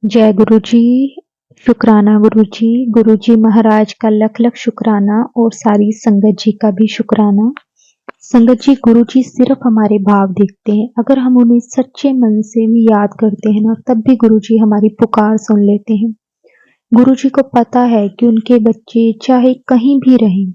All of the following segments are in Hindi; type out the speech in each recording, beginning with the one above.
जय गुरु जी। शुक्राना गुरु जी महाराज का लख लख शुक्राना और सारी संगत जी का भी शुक्राना। संगत जी, गुरु जी सिर्फ हमारे भाव देखते हैं। अगर हम उन्हें सच्चे मन से भी याद करते हैं ना, तब भी गुरु जी हमारी पुकार सुन लेते हैं। गुरु जी को पता है कि उनके बच्चे चाहे कहीं भी रहें,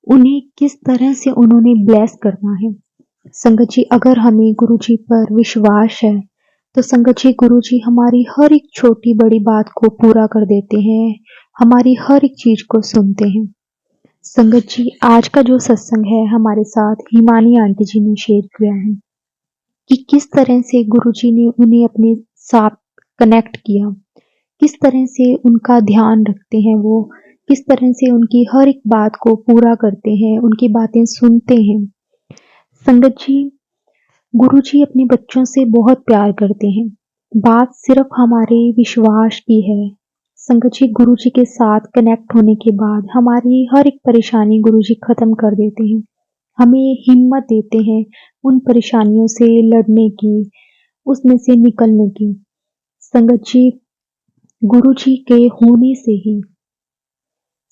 उन्हें किस तरह से उन्होंने ब्लेस करना है। संगत जी, अगर हमें गुरु जी पर विश्वास है तो संगत जी, गुरु जी हमारी हर एक छोटी बड़ी बात को पूरा कर देते हैं, हमारी हर एक चीज को सुनते हैं। संगत जी, आज का जो सत्संग है हमारे साथ हिमानी आंटी जी ने शेयर किया है कि किस तरह से गुरु जी ने उन्हें अपने साथ कनेक्ट किया, किस तरह से उनका ध्यान रखते हैं वो, किस तरह से उनकी हर एक बात को पूरा करते हैं, उनकी बातें सुनते हैं। संगत जी, गुरुजी अपने बच्चों से बहुत प्यार करते हैं। बात सिर्फ हमारे विश्वास की है। संगत जी, गुरुजी के साथ कनेक्ट होने के बाद हमारी हर एक परेशानी गुरुजी खत्म कर देते हैं, हमें हिम्मत देते हैं उन परेशानियों से लड़ने की, उसमें से निकलने की। संगत जी, गुरुजी के होने से ही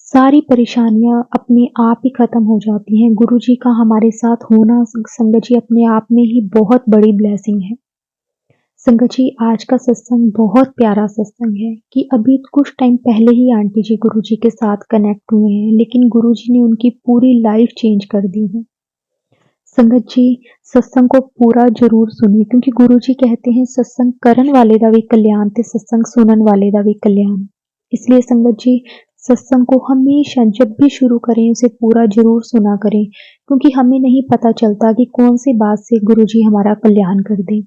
सारी परेशानियां अपने आप ही खत्म हो जाती हैं। गुरुजी का हमारे साथ होना संगत जी अपने आप में ही बहुत बड़ी ब्लेसिंग है। संगत जी, आज का सत्संग बहुत प्यारा सत्संग है कि अभी कुछ टाइम पहले ही आंटी जी गुरुजी के साथ कनेक्ट हुए हैं, लेकिन गुरुजी ने उनकी पूरी लाइफ चेंज कर दी है। संगत जी, सत्संग को पूरा जरूर सुनिए, क्योंकि गुरुजी कहते हैं सत्संग करन वाले दा भी कल्याण ते सत्संग सुनन वाले दा भी कल्याण। इसलिए संगत जी, सत्संग को हमेशा जब भी शुरू करें उसे पूरा जरूर सुना करें, क्योंकि हमें नहीं पता चलता कि कौन सी बात से गुरुजी हमारा कल्याण कर दे।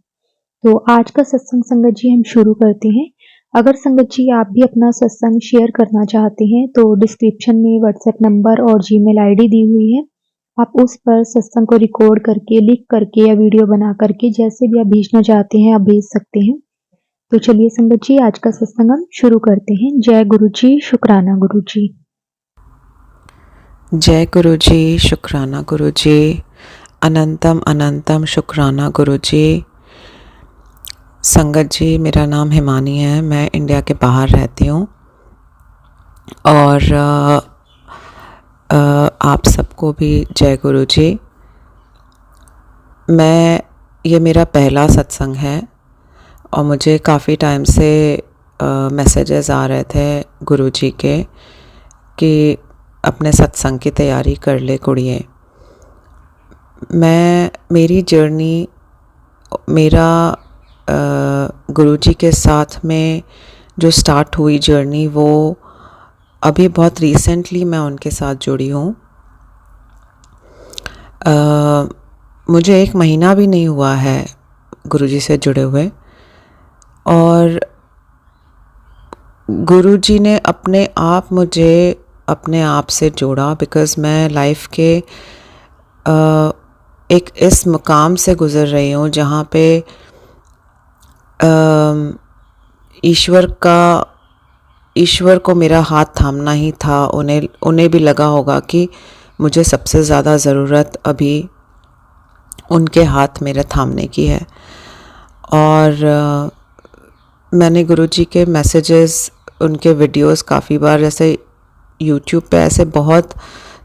तो आज का सत्संग संगत जी हम शुरू करते हैं। अगर संगत जी आप भी अपना सत्संग शेयर करना चाहते हैं तो डिस्क्रिप्शन में व्हाट्सएप नंबर और जीमेल आईडी दी हुई है, आप उस पर सत्संग को रिकॉर्ड करके, लिख करके या वीडियो बना करके जैसे भी आप भेजना चाहते हैं आप भेज सकते हैं। तो चलिए संगत जी, आज का सत्संग हम शुरू करते हैं। जय गुरु जी, शुक्राना गुरु जी। जय गुरु जी, शुक्राना गुरु जी, अनंतम अनंतम शुक्राना गुरु जी। संगत जी, मेरा नाम हिमानी है, मैं इंडिया के बाहर रहती हूँ और आप सबको भी जय गुरु जी। ये मेरा पहला सत्संग है और मुझे काफ़ी टाइम से मैसेजेस आ रहे थे गुरु जी के कि अपने सत्संग की तैयारी कर ले कुड़िए। मेरी जर्नी, मेरा गुरुजी के साथ में जो स्टार्ट हुई जर्नी, वो अभी बहुत रिसेंटली मैं उनके साथ जुड़ी हूँ। मुझे 1 महीना भी नहीं हुआ है गुरुजी से जुड़े हुए और गुरुजी ने अपने आप मुझे अपने आप से जोड़ा, बिकॉज़ मैं लाइफ के एक इस मुकाम से गुज़र रही हूँ जहाँ पे ईश्वर को मेरा हाथ थामना ही था। उन्हें भी लगा होगा कि मुझे सबसे ज़्यादा ज़रूरत अभी उनके हाथ मेरे थामने की है। और मैंने गुरुजी के मैसेजेस, उनके वीडियोस काफ़ी बार, जैसे यूट्यूब पे ऐसे बहुत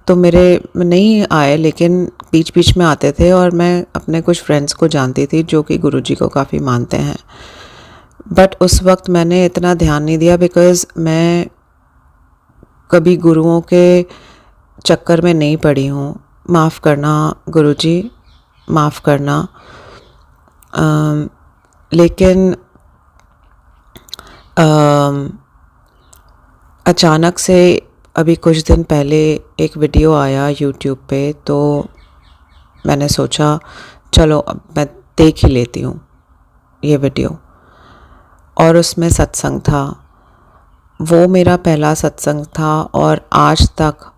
तो मेरे नहीं आए, लेकिन बीच बीच में आते थे और मैं अपने कुछ फ्रेंड्स को जानती थी जो कि गुरुजी को काफ़ी मानते हैं। बट उस वक्त मैंने इतना ध्यान नहीं दिया, बिकॉज़ मैं कभी गुरुओं के चक्कर में नहीं पड़ी हूँ। माफ़ करना गुरुजी, माफ़ करना। लेकिन अचानक से अभी कुछ दिन पहले एक वीडियो आया यूट्यूब पे, तो मैंने सोचा चलो अब मैं देख ही लेती हूँ ये वीडियो। और उसमें सत्संग था, वो मेरा पहला सत्संग था और आज तक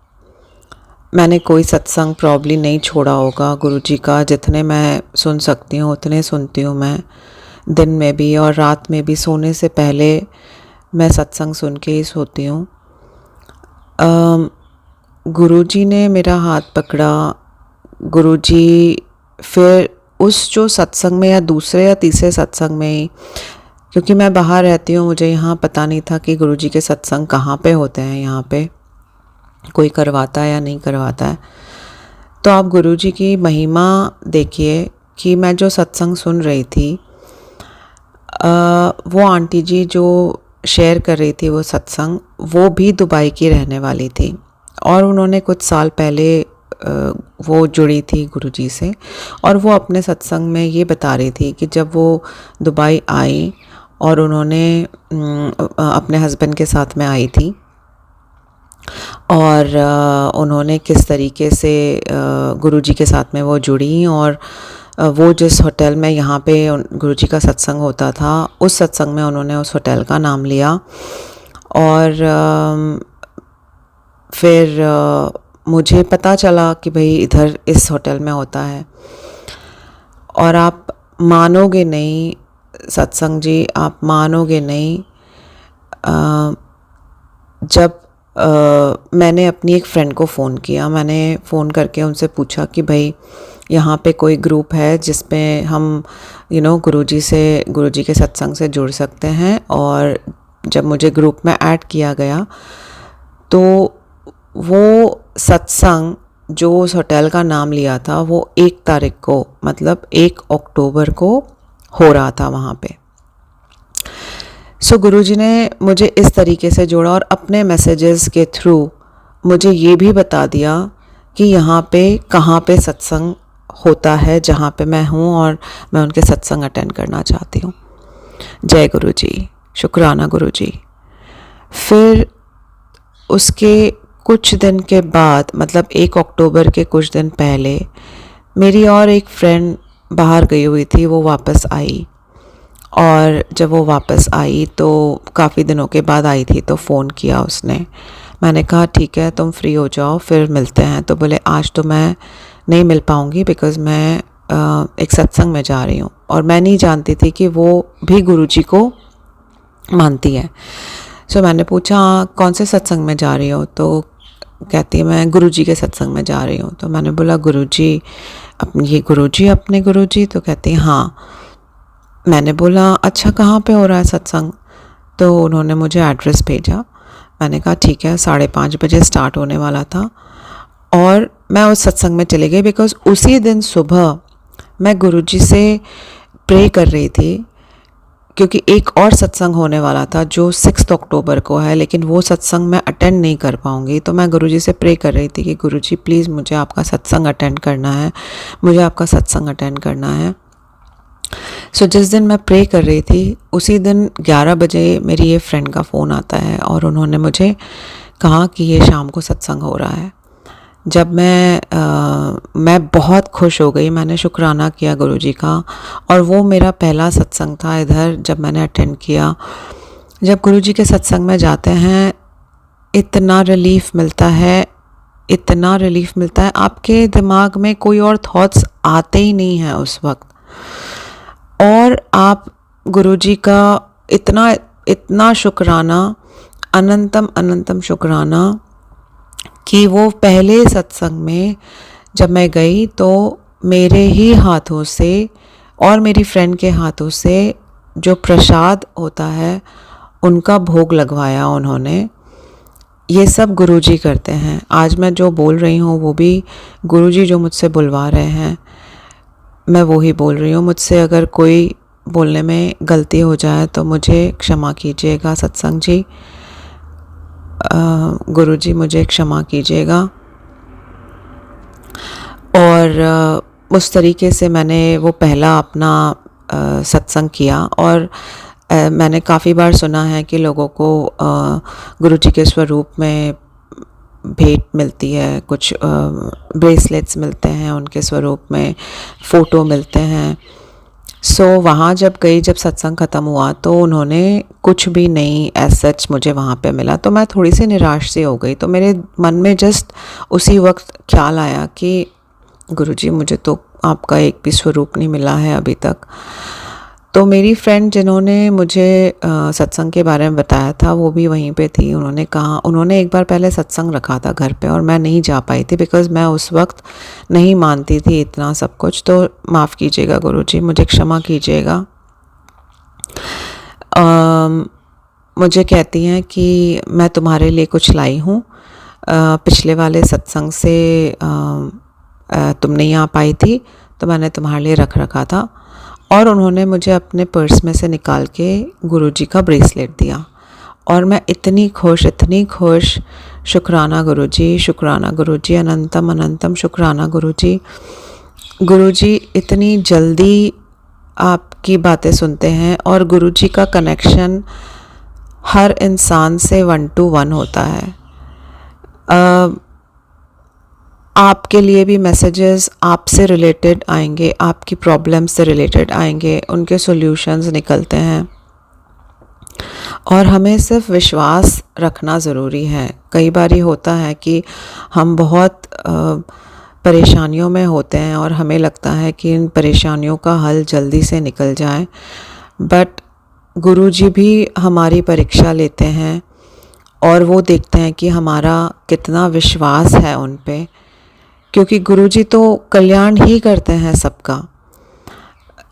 मैंने कोई सत्संग प्रॉब्ली नहीं छोड़ा होगा गुरुजी का। जितने मैं सुन सकती हूँ उतने सुनती हूँ मैं, दिन में भी और रात में भी। सोने से पहले मैं सत्संग सुन के ही सोती हूँ। गुरुजी ने मेरा हाथ पकड़ा। गुरुजी फिर उस जो सत्संग में या दूसरे या तीसरे सत्संग में ही क्योंकि मैं बाहर रहती हूँ, मुझे यहाँ पता नहीं था कि गुरुजी के सत्संग कहाँ पे होते हैं, यहाँ पे कोई करवाता है या नहीं करवाता है। तो आप गुरुजी की महिमा देखिए कि मैं जो सत्संग सुन रही थी, वो आंटी जी जो शेयर कर रही थी वो सत्संग, वो भी दुबई की रहने वाली थी और उन्होंने कुछ साल पहले वो जुड़ी थी गुरुजी से। और वो अपने सत्संग में ये बता रही थी कि जब वो दुबई आई और उन्होंने अपने हस्बैंड के साथ में आई थी और उन्होंने किस तरीके से गुरुजी के साथ में वो जुड़ी, और वो जिस होटल में यहाँ पे गुरुजी का सत्संग होता था, उस सत्संग में उन्होंने उस होटल का नाम लिया। और फिर मुझे पता चला कि भाई इधर इस होटल में होता है। और आप मानोगे नहीं सत्संग जी, आप मानोगे नहीं, जब मैंने अपनी एक फ्रेंड को फ़ोन किया, मैंने फ़ोन करके उनसे पूछा कि भाई यहाँ पे कोई ग्रुप है जिसमें हम गुरुजी के सत्संग से जुड़ सकते हैं। और जब मुझे ग्रुप में ऐड किया गया तो वो सत्संग जो उस होटल का नाम लिया था वो 1 तारीख को, मतलब 1 अक्टूबर को हो रहा था वहाँ पे। सो गुरुजी ने मुझे इस तरीके से जोड़ा और अपने मैसेजेस के थ्रू मुझे ये भी बता दिया कि यहाँ पे कहाँ पे सत्संग होता है जहाँ पे मैं हूँ, और मैं उनके सत्संग अटेंड करना चाहती हूँ। जय गुरुजी, शुक्राना गुरुजी। फिर उसके कुछ दिन के बाद, मतलब 1 अक्टूबर के कुछ दिन पहले, मेरी और एक फ्रेंड बाहर गई हुई थी, वो वापस आई। और जब वो वापस आई तो काफ़ी दिनों के बाद आई थी, तो फ़ोन किया उसने। मैंने कहा ठीक है, तुम फ्री हो जाओ फिर मिलते हैं। तो बोले आज तो मैं नहीं मिल पाऊँगी बिकॉज़ मैं एक सत्संग में जा रही हूँ। और मैं नहीं जानती थी कि वो भी गुरुजी को मानती है। सो मैंने पूछा कौन से सत्संग में जा रही हो, तो कहती है मैं गुरुजी के सत्संग में जा रही हूँ। तो मैंने बोला गुरुजी अपने गुरुजी? तो कहती है हाँ। मैंने बोला अच्छा कहाँ पे हो रहा है सत्संग? तो उन्होंने मुझे एड्रेस भेजा। मैंने कहा ठीक है, 5:30 बजे स्टार्ट होने वाला था और मैं उस सत्संग में चली गई बिकॉज़ उसी दिन सुबह मैं गुरुजी से प्रे कर रही थी, क्योंकि एक और सत्संग होने वाला था जो 6 अक्टूबर को है, लेकिन वो सत्संग मैं अटेंड नहीं कर पाऊँगी। तो मैं गुरुजी से प्रे कर रही थी कि गुरुजी प्लीज़ मुझे आपका सत्संग अटेंड करना है, मुझे आपका सत्संग अटेंड करना है। सो जिस दिन मैं प्रे कर रही थी उसी दिन 11 बजे मेरी ये फ्रेंड का फ़ोन आता है और उन्होंने मुझे कहा कि ये शाम को सत्संग हो रहा है। जब मैं बहुत खुश हो गई, मैंने शुक्राना किया गुरुजी का, और वो मेरा पहला सत्संग था इधर जब मैंने अटेंड किया। जब गुरुजी के सत्संग में जाते हैं इतना रिलीफ मिलता है, इतना रिलीफ मिलता है, आपके दिमाग में कोई और थॉट्स आते ही नहीं हैं उस वक्त। और आप गुरुजी का इतना शुक्राना, अनंतम अनंतम शुक्राना कि वो पहले सत्संग में जब मैं गई तो मेरे ही हाथों से और मेरी फ्रेंड के हाथों से जो प्रसाद होता है उनका भोग लगवाया उन्होंने। ये सब गुरुजी करते हैं। आज मैं जो बोल रही हूँ वो भी गुरुजी जो मुझसे बुलवा रहे हैं, मैं वो ही बोल रही हूँ। मुझसे अगर कोई बोलने में गलती हो जाए तो मुझे क्षमा कीजिएगा सत्संग जी, गुरुजी मुझे क्षमा कीजिएगा। और उस तरीके से मैंने वो पहला अपना सत्संग किया। और मैंने काफ़ी बार सुना है कि लोगों को गुरुजी के स्वरूप में भेंट मिलती है, कुछ ब्रेसलेट्स मिलते हैं उनके स्वरूप में, फ़ोटो मिलते हैं। सो वहाँ जब गई, जब सत्संग ख़त्म हुआ तो उन्होंने कुछ भी नहीं एज सच मुझे वहाँ पे मिला, तो मैं थोड़ी सी निराश सी हो गई। तो मेरे मन में जस्ट उसी वक्त ख्याल आया कि गुरुजी मुझे तो आपका एक भी स्वरूप नहीं मिला है अभी तक। तो मेरी फ्रेंड जिन्होंने मुझे सत्संग के बारे में बताया था वो भी वहीं पे थी। उन्होंने एक बार पहले सत्संग रखा था घर पे और मैं नहीं जा पाई थी बिकॉज़ मैं उस वक्त नहीं मानती थी इतना सब कुछ। तो माफ़ कीजिएगा गुरुजी, मुझे क्षमा कीजिएगा। मुझे कहती हैं कि मैं तुम्हारे लिए कुछ लाई हूँ, पिछले वाले सत्संग से तुम नहीं आ पाई थी तो मैंने तुम्हारे लिए रख रखा था। और उन्होंने मुझे अपने पर्स में से निकाल के गुरुजी का ब्रेसलेट दिया और मैं इतनी खुश। शुक्राना गुरुजी, अनंतम अनंतम शुक्राना गुरुजी। गुरुजी इतनी जल्दी आपकी बातें सुनते हैं और गुरुजी का कनेक्शन हर इंसान से 1 to 1 होता है। आपके लिए भी मैसेजेस आपसे रिलेटेड आएंगे, आपकी प्रॉब्लम से रिलेटेड आएंगे, उनके सॉल्यूशंस निकलते हैं और हमें सिर्फ विश्वास रखना ज़रूरी है। कई बारी होता है कि हम बहुत परेशानियों में होते हैं और हमें लगता है कि इन परेशानियों का हल जल्दी से निकल जाए, बट गुरुजी भी हमारी परीक्षा लेते हैं और वो देखते हैं कि हमारा कितना विश्वास है उन पे, क्योंकि गुरुजी तो कल्याण ही करते हैं सबका,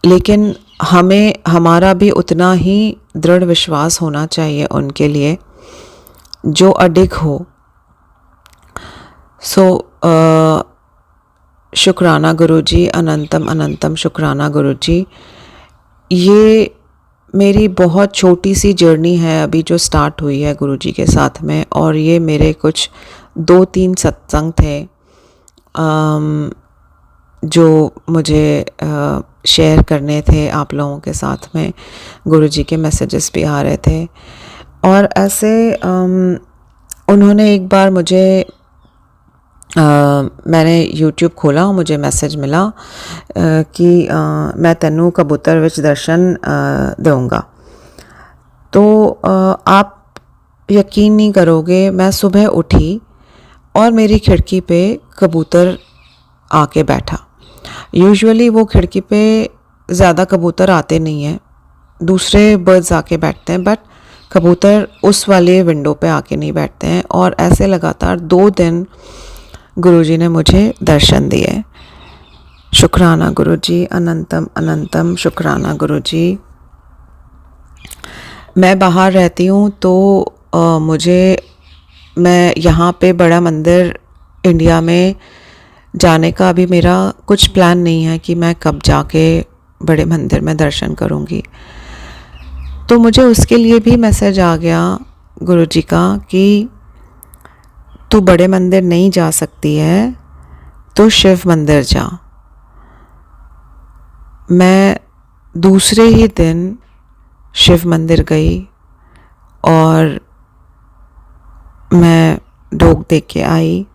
लेकिन हमें हमारा भी उतना ही दृढ़ विश्वास होना चाहिए उनके लिए जो अडिग हो। शुक्राना गुरुजी, अनंतम अनंतम शुक्राना गुरुजी। ये मेरी बहुत छोटी सी जर्नी है अभी जो स्टार्ट हुई है गुरुजी के साथ में, और ये मेरे कुछ 2-3 सत्संग थे जो मुझे शेयर करने थे आप लोगों के साथ में। गुरुजी के मैसेजेस भी आ रहे थे और ऐसे उन्होंने एक बार मुझे मैंने YouTube खोला और मुझे मैसेज मिला कि मैं तेनू कबूतर विच दर्शन दूंगा। तो आप यकीन नहीं करोगे, मैं सुबह उठी और मेरी खिड़की पे कबूतर आके बैठा। यूजुअली वो खिड़की पे ज़्यादा कबूतर आते नहीं हैं, दूसरे बर्ड्स आके बैठते हैं, बट कबूतर उस वाले विंडो पे आके नहीं बैठते हैं। और ऐसे लगातार 2 दिन गुरुजी ने मुझे दर्शन दिए। शुक्राना गुरुजी, अनंतम अनंतम शुक्राना गुरुजी। मैं बाहर रहती हूँ तो मैं यहाँ पे बड़ा मंदिर इंडिया में जाने का अभी मेरा कुछ प्लान नहीं है कि मैं कब जाके बड़े मंदिर में दर्शन करूँगी। तो मुझे उसके लिए भी मैसेज आ गया गुरुजी का कि तू बड़े मंदिर नहीं जा सकती है तो शिव मंदिर जा। मैं दूसरे ही दिन शिव मंदिर गई और मैं ढोक दे के आई।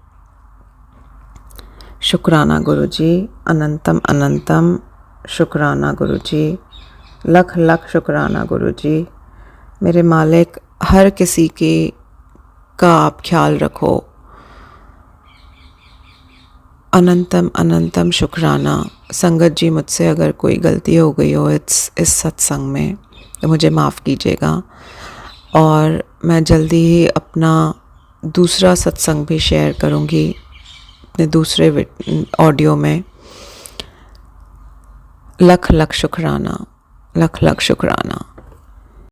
शुक्राना गुरुजी, अनंतम अनंतम शुक्राना गुरुजी, लख लख शुक्राना गुरुजी। मेरे मालिक, हर किसी का आप ख्याल रखो। अनंतम अनंतम शुक्राना। संगत जी, मुझसे अगर कोई गलती हो गई हो इस सत्संग में तो मुझे माफ़ कीजिएगा, और मैं जल्दी ही अपना दूसरा सत्संग भी शेयर करूँगी अपने दूसरे ऑडियो में। लख लख शुक्राना, लख लख शुक्राना।